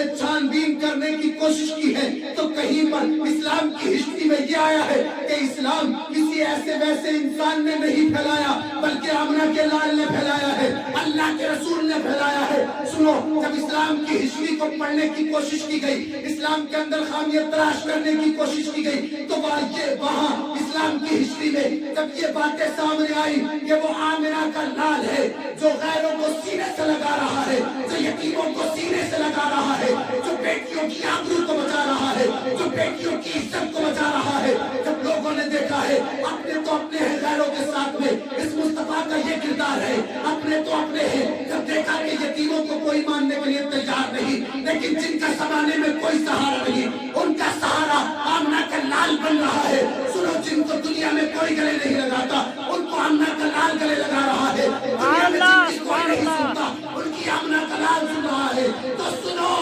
اسے چھان بین کرنے کی کوشش کی ہے تو کہیں پر اسلام کی ہسٹری میں یہ آیا ہے کہ اسلام کسی ایسے ویسے انسان نے نہیں پھیلایا بلکہ آمنہ کے لال نے پھیلایا ہے، اللہ کے رسول نے پھیلایا ہے۔ سنو، جب اسلام کی ہسٹری کو پڑھنے کی کوشش کی گئی، اسلام کے اندر خامیت تلاش کرنے کی کوشش کی گئی، تو وہاں اسلام کی ہسٹری میں جب یہ باتیں سامنے آئی کہ وہ آمنہ کا لال ہے جو غیروں کو سینے سے لگا رہا ہے، جو یتیموں کو سینے سے لگا رہا ہے، جو بیٹیوں کی آبرو کو بچا رہا ہے، جو بیٹیوں کی عزت کو بچا رہا ہے، جب لوگوں نے دیکھا ہے اپنے تو اپنے ہیں غیروں کے ساتھ میں اس مصطفیٰ کا یہ کردار ہے، اپنے تو اپنے ہیں، جب دیکھا کہ یتیموں کو کوئی ماننے کے لیے تیار نہیں، لیکن جن کا زمانے میں کوئی سہارا نہیں ان کا سہارا آمنہ کا لال بن رہا ہے۔ سنو، جن کو دنیا میں کوئی گلے نہیں لگاتا ان کو آمنہ کا لال گلے لگا رہا ہے، دنیا میں جن کی کوئی نہیں سنتا ان کی آمنہ کا لال سن رہا ہے۔ تو سنو،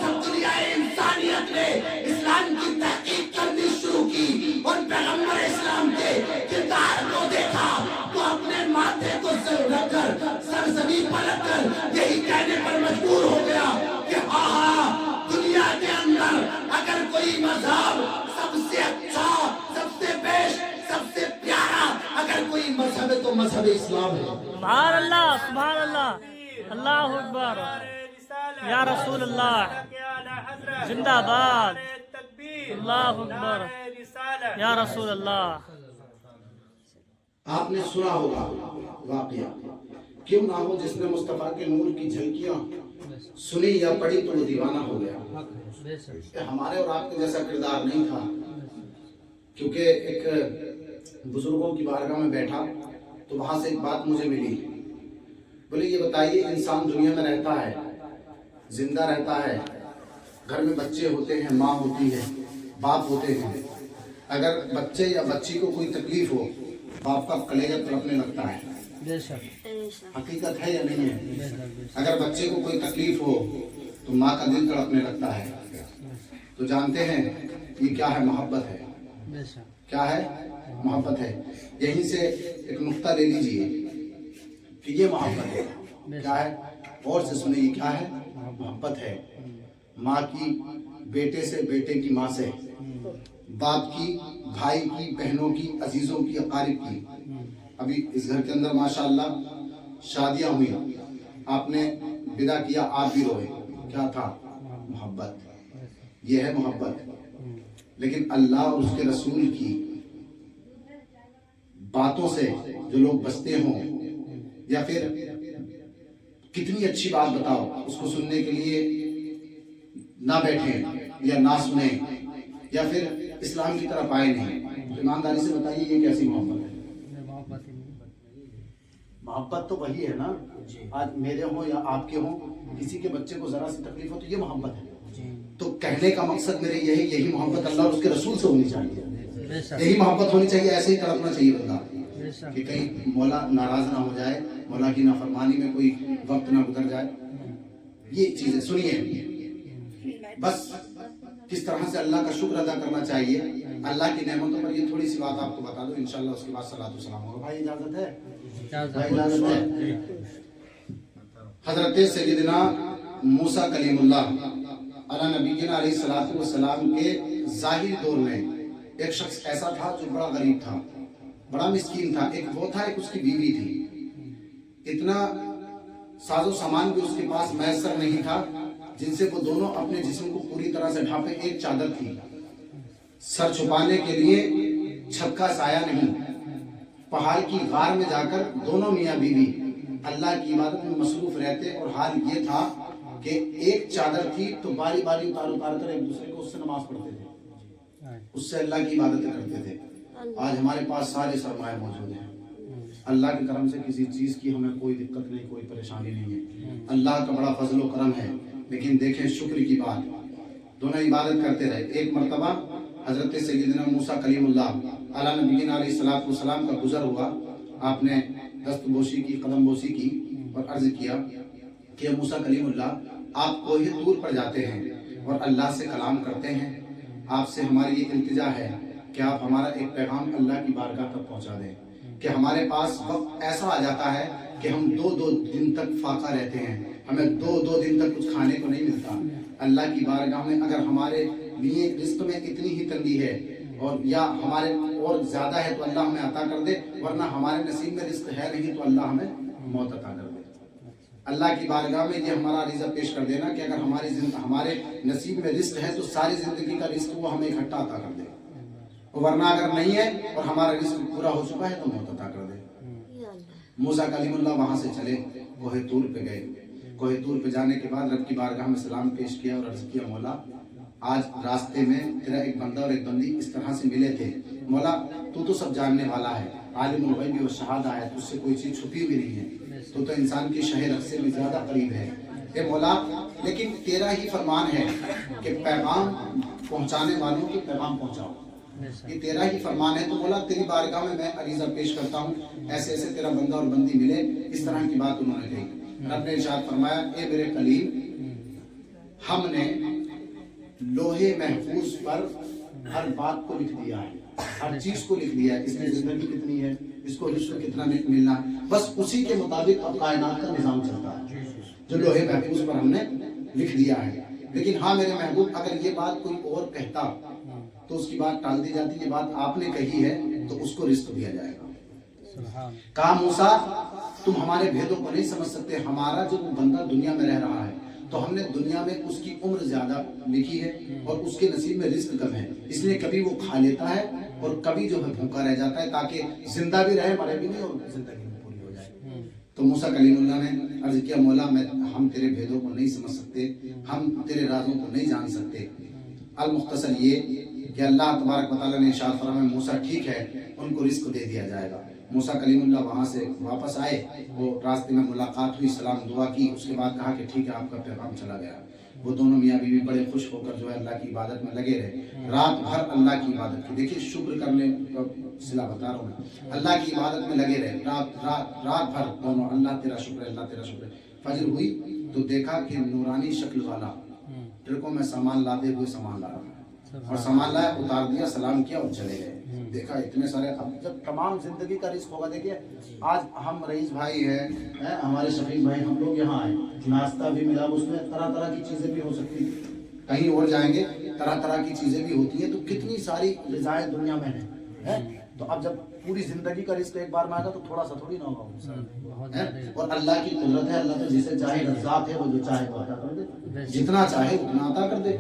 جب دنیا انسانیت نے اسلام کی تحقیق کرنی شروع کی اور پیغمبر اسلام کے کردار کو دیکھا تو اپنے ماتھے کو سر رکھ کر سرزمین پلٹ کر یہی کہنے پر مجبور ہو گیا کہ دنیا کے اندر اگر کوئی مذہب سب سے اچھا، سب سے بیسٹ، سب سے پیارا اگر کوئی مذہب ہے تو مذہب اسلام ہے۔ سبحان اللہ، سبحان اللہ، اللہ اکبر، یا رسول اللہ، زندہ باد، اللہ اکبر، یا رسول اللہ۔ آپ نے سنا ہوگا واقعہ، کیوں نہ ہو جس نے مصطفیٰ کے نور کی جھلکیاں سنی یا پڑھی تو وہ دیوانہ ہو گیا۔ کہ ہمارے اور آپ کے جیسا کردار نہیں تھا، کیونکہ ایک بزرگوں کی بارگاہ میں بیٹھا تو وہاں سے ایک بات مجھے ملی، بولے یہ بتائیے انسان دنیا میں رہتا ہے، زندہ رہتا ہے، گھر میں بچے ہوتے ہیں، ماں ہوتی ہے، باپ ہوتے ہیں، اگر بچے یا بچی کو کوئی تکلیف ہو باپ کا کلیجہ تڑپنے لگتا ہے، حقیقت ہے یا نہیں ہے؟ اگر بچے کو کوئی تکلیف ہو تو ماں کا دل تڑپنے لگتا ہے۔ تو جانتے ہیں یہ کیا ہے؟ محبت ہے۔ کیا ہے؟ محبت ہے۔ یہیں سے ایک نقطہ لے لیجئے کہ یہ محبت ہے۔ کیا ہے؟ اور سے سنیں، یہ کیا ہے؟ محبت ہے۔ ماں کی بیٹے سے، بیٹے کی ماں سے، باپ کی بھائی کی، بہنوں کی، عزیزوں کی، اقارب کی۔ ابھی اس گھر کے اندر ماشاءاللہ شادیاں ہوئی، آپ نے ودا کیا، آپ بھی روئے، کیا تھا؟ محبت۔ یہ ہے محبت۔ لیکن اللہ اور اس کے رسول کی باتوں سے جو لوگ بستے ہوں، یا پھر کتنی اچھی بات بتاؤ اس کو سننے کے لیے نہ بیٹھیں یا نہ سنیں، یا پھر اسلام کی طرف آئے نہیں، ایمانداری سے بتائیے یہ کیسی محبت ہے؟ محبت تو وہی ہے نا، آج میرے ہوں یا آپ کے ہوں، کسی کے بچے کو ذرا سی تکلیف ہو تو یہ محبت ہے۔ تو کہنے کا مقصد میرے یہی محبت اللہ اور اس کے رسول سے ہونی چاہیے، یہی محبت ہونی چاہیے، ایسے ہی تڑپنا چاہیے بندہ کہ کہیں مولا ناراض نہ ہو جائے، مولا کی نافرمانی میں کوئی وقت نہ گزر جائے۔ یہ چیزیں سنیے، بس کس طرح سے اللہ کا شکر ادا کرنا چاہیے اللہ کی نعمتوں پر۔ یہ تھوڑی سی بات آپ کو بتا دو، انشاءاللہ اس کے بعد صلاۃ و سلام ہوگا۔ بھائی اجازت ہے؟ بھائی اجازت ہے؟ حضرت سیدنا موسیٰ کلیم اللہ علی نبینا علیہ الصلوۃ والسلام کے ظاہری دور میں ایک شخص ایسا تھا جو بڑا غریب تھا، بڑا مسکین تھا۔ ایک وہ تھا، ایک اس کی بیوی تھی۔ اتنا ساز و سامان بھی اس کے پاس میسر نہیں تھا جن سے وہ دونوں اپنے جسم کو پوری طرح سے ڈھانپے۔ ایک چادر تھی، سر چھپانے کے لیے چھت کا سایہ نہیں۔ پہاڑ کی غار میں جا کر دونوں میاں بیوی اللہ کی عبادت میں مصروف رہتے، اور حال یہ تھا کہ ایک چادر تھی تو باری باری اتار کر ایک دوسرے کو اس سے نماز پڑھتے تھے، اس سے اللہ کی عبادتیں کرتے تھے۔ آج ہمارے پاس سارے سرمایہ موجود ہیں، اللہ کے کرم سے کسی چیز کی ہمیں کوئی دقت نہیں، کوئی پریشانی نہیں ہے، اللہ کا بڑا فضل و کرم ہے۔ لیکن دیکھیں شکر کی بات، دونوں عبادت کرتے رہے۔ ایک مرتبہ حضرت سیدنا موسیٰ کلیم اللہ علی نبینا علیہ الصلوۃ والسلام کا گزر ہوا، آپ نے دست بوسی کی، قدم بوسی کی اور عرض کیا کہ موسیٰ کلیم اللہ، آپ کوہ طور پر جاتے ہیں اور اللہ سے کلام کرتے ہیں، آپ سے ہماری یہ التجا ہے کہ آپ ہمارا ایک پیغام اللہ کی بارگاہ تک پہنچا دیں، کہ ہمارے پاس وقت ایسا آ جاتا ہے کہ ہم دو دن تک فاقہ رہتے ہیں، ہمیں 2 دن تک کچھ کھانے کو نہیں ملتا. اللہ کی بارگاہ میں اگر ہمارے لیے رزق میں اتنی ہی تنگی ہے اور یا ہمارے اور زیادہ ہے تو اللہ ہمیں عطا کر دے، ورنہ ہمارے نصیب میں رزق ہے نہیں تو اللہ ہمیں موت عطا کر دے. اللہ کی بارگاہ میں یہ ہمارا عریضہ پیش کر دینا کہ اگر ہمارے نصیب میں رزق ہے تو ساری زندگی کا رزق وہ ہمیں اکٹھا عطا کر دے، ورنہ اگر نہیں ہے اور ہمارا رزق پورا ہو چکا ہے تو موت عطا کر دے. موسیٰ کلیم اللہ وہاں سے چلے، کوہ طور پہ گئے. کوہ طور پہ جانے کے بعد رب کی بارگاہ میں سلام پیش کیا اور عرض کیا مولا آج راستے میں تیرا ایک بندہ اور ایک بندی اس طرح سے ملے تھے. مولا تو سب جاننے والا ہے، عالم الغیب والشہادہ ہے، تجھ سے کوئی چیز چھپی ہوئی نہیں ہے، تو انسان کی شہ رگ سے بھی زیادہ قریب ہے. اے مولا لیکن تیرا ہی فرمان ہے کہ پیغام پہنچانے والوں کو پیغام پہنچاؤ، یہ تیرا ہی فرمان ہے. تو مولا تیری بارگاہ میں عریضہ پیش کرتا ہوں، ایسے ایسے تیرا بندہ اور بندی ملے، اس طرح کی بات انہوں نے کہی. رب نے ارشاد فرمایا اے میرے کلیم، ہم نے لوہے محفوظ پر ہر بات کو لکھ دیا ہے، ہر چیز کو لکھ دیا ہے، اس میں زندگی کتنی ہے، اس کو رزق کتنا ملنا ہے، بس اسی کے مطابق اب کائنات کا نظام چلتا ہے جو لوہے محفوظ پر ہم نے لکھ دیا ہے. لیکن ہاں میرے محبوب اگر یہ بات کوئی اور کہتا تو اس کی بات ٹال دی جاتی، یہ بات آپ نے کہی ہے تو اس کو رزق دیا جائے گا. کہا موسیٰ تم ہمارے بھیدوں کو نہیں سمجھ سکتے، ہمارا جو بندہ دنیا میں رہ رہا ہے تو ہم نے دنیا میں اس کی عمر زیادہ لکھی ہے اور اس کے نصیب میں رزق کم ہے، اس لیے کبھی وہ کھا لیتا ہے اور کبھی جو ہے بھوکا رہ جاتا ہے تاکہ زندہ بھی رہے مرے بھی نہیں اور زندگی بھی پوری ہو جائے. تو موسیٰ کلیم اللہ نے عرض کیا مولا ہم تیرے بھیدوں کو نہیں سمجھ سکتے، ہم تیرے رازوں کو نہیں جان سکتے. المختصر یہ کہ اللہ تبارک و تعالیٰ نے ارشاد فرمایا موسیٰ ٹھیک ہے ان کو رزق دے دیا جائے گا. موسیٰ کلیم اللہ وہاں سے واپس آئے، وہ راستے میں ملاقات ہوئی، سلام دعا کی، اس کے بعد کہا کہ ٹھیک ہے آپ کا پیغام چلا گیا. وہ دونوں میاں بیوی بڑے خوش ہو کر جو ہے اللہ کی عبادت میں لگے رہے، رات بھر اللہ کی عبادت کی. دیکھیے شکر کرنے کا صلہ بتا رہا ہوں میں، اللہ کی عبادت میں لگے رہے رات بھر دونوں، اللہ تیرا شکر ہے اللہ تیرا شکر ہے. فجر ہوئی تو دیکھا کہ نورانی شکل والا ٹرکوں میں سامان لاتے ہوئے سامان لا رہا ہے، اور سامان لایا، اتار دیا، سلام کیا اور چلے گئے. دیکھا اتنے سارے، اب جب تمام زندگی کا رزق ہوگا. دیکھیے آج ہم رئیس بھائی ہیں، ہمارے شفیق بھائی، ہم لوگ یہاں آئے، ناشتہ بھی ملا، اس میں طرح طرح کی چیزیں بھی ہو سکتی، کہیں اور جائیں گے طرح طرح کی چیزیں بھی ہوتی ہیں، تو کتنی ساری غذائیں دنیا میں ہیں. تو اب جب پوری زندگی کا رزق ایک بار میں آئے گا تو تھوڑا سا تھوڑی نہ ہوگا. اور اللہ کی قدرت ہے، اللہ تو جسے چاہے رزاق ہے، وہ جو چاہے وہ عطا کر دے، جتنا چاہے اتنا عطا کر دے.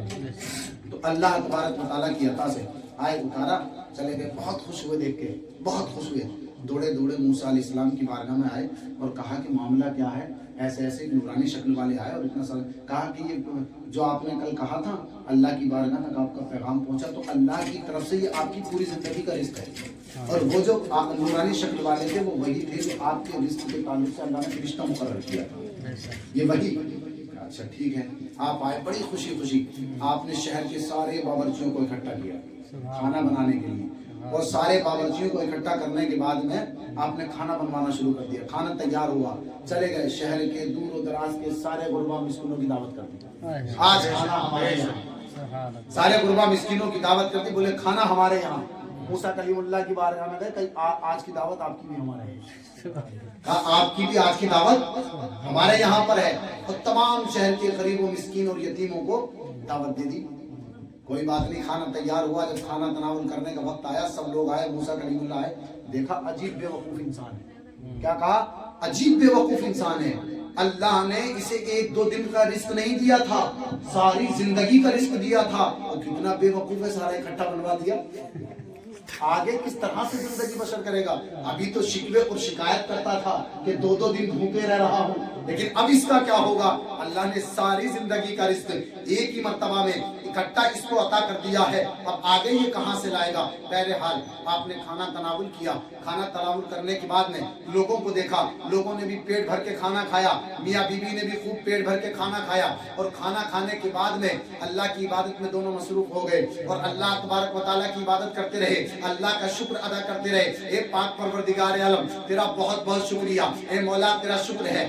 تو اللہ تبارک و تعالیٰ کی عطا سے آئے، اتارا، چلے گئے. بہت خوش ہوئے دیکھ کے، بہت خوش ہوئے، دوڑے موسیٰ علیہ السلام کی بارگاہ میں آئے اور کہا کہ معاملہ کیا ہے، ایسے ایسے نورانی شکل والے آئے اور اتنا سارا. کہا کہ یہ جو آپ نے کل کہا تھا اللہ کی بارگاہ تک آپ کا پیغام پہنچا، تو اللہ کی طرف سے یہ آپ کی پوری زندگی کا رزق ہے، اور وہ جو نورانی شکل والے تھے وہ وہی تھے جو آپ کے رزق کے تعلق سے اللہ نے فرشتہ مقرر کیا تھا، یہ وہی. اچھا ٹھیک ہے. آپ آئے بڑی خوشی، آپ نے شہر کے سارے باورچیوں کو اکٹھا کیا کھانا بنانے کے لیے، اور سارے باورچیوں کو اکٹھا کرنے کے بعد میں آپ نے کھانا بنوانا شروع کر دیا. کھانا تیار ہوا، چلے گئے شہر کے دور و دراز کے سارے غربا مسکینوں کی دعوت کر دی. آج کھانا ہمارے یہاں، سارے غربا مسکینوں کی دعوت کرتی، بولے کھانا ہمارے یہاں. موسیٰ کلیم اللہ کی بارگاہ میں گئے، آج کی دعوت آپ کی بھی ہمارے یہاں، آپ کی بھی آج کی دعوت ہمارے یہاں پر ہے. اور تمام شہر کے غریبوں مسکین اور یتیموں کو دعوت دے دی. کوئی بات نہیں، کھانا تیار ہوا. جب کھانا تناول کرنے کا وقت آیا، سب لوگ آئے، موسیٰ کلیم اللہ آئے، دیکھا عجیب بے وقوف انسان ہے. کیا کہا؟ عجیب بے وقوف انسان ہے. اللہ نے اسے 1-2 دن کا رزق نہیں دیا تھا، ساری زندگی کا رزق دیا تھا. اور کتنا بے وقوف ہے، سارا اکٹھا بنوا دیا. آگے کس طرح سے زندگی بسر کرے گا؟ ابھی تو شکوے اور شکایت کرتا تھا کہ 2-2 دن بھوکے رہ رہا ہوں، لیکن اب اس کا کیا ہوگا؟ اللہ نے ساری زندگی کا رزق ایک ہی مرتبہ میں اکٹھا اس کو عطا کر دیا ہے. اب آگے یہ کہاں سے لائے گا؟ بہرحال آپ نے کھانا تناول کیا. کھانا تناول کرنے کے بعد میں لوگوں کو دیکھا، لوگوں نے بھی پیٹ بھر کے کھانا کھایا، میاں بیوی نے بھی خوب پیٹ بھر کے کھانا کھایا. اور کھانا کھانے کے بعد میں اللہ کی عبادت میں دونوں مصروف ہو گئے اور اللہ تبارک و تعالیٰ کی عبادت کرتے رہے، اللہ کا شکر ادا کرتے رہے. اے پاک پروردگار عالم، تیرا بہت بہت شکریہ. اے مولا تیرا شکر ہے.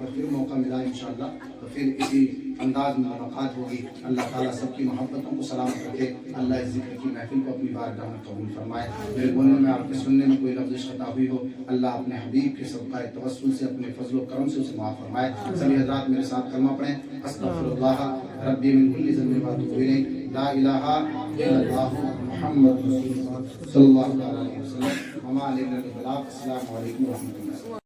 پر پھر موقع ملا انشاءاللہ تو پھر اسی انداز میں ملاقات ہوگی. اللہ تعالیٰ سب کی محبتوں کو سلامت رکھے. اللہ اس ذکر کی محفل کو اپنی بارگاہ میں قبول فرمائے. میرے بولنے میں آپ کے سننے میں کوئی لفظ خطا ہوئی ہو, اللہ اپنے حبیب کے صدقہ توسل سے اپنے فضل و کرم سے اسے معاف فرمائے. سبھی حضرات میرے ساتھ کلمہ پڑھیں. استغفر اللہ ربی من کل ذنب و اتوب الیہ. لا الہ الا اللہ محمد رسول اللہ صلی اللہ علیہ وسلم. وما علینا الا البلاغ. السلام علیکم و رحمۃ اللہ.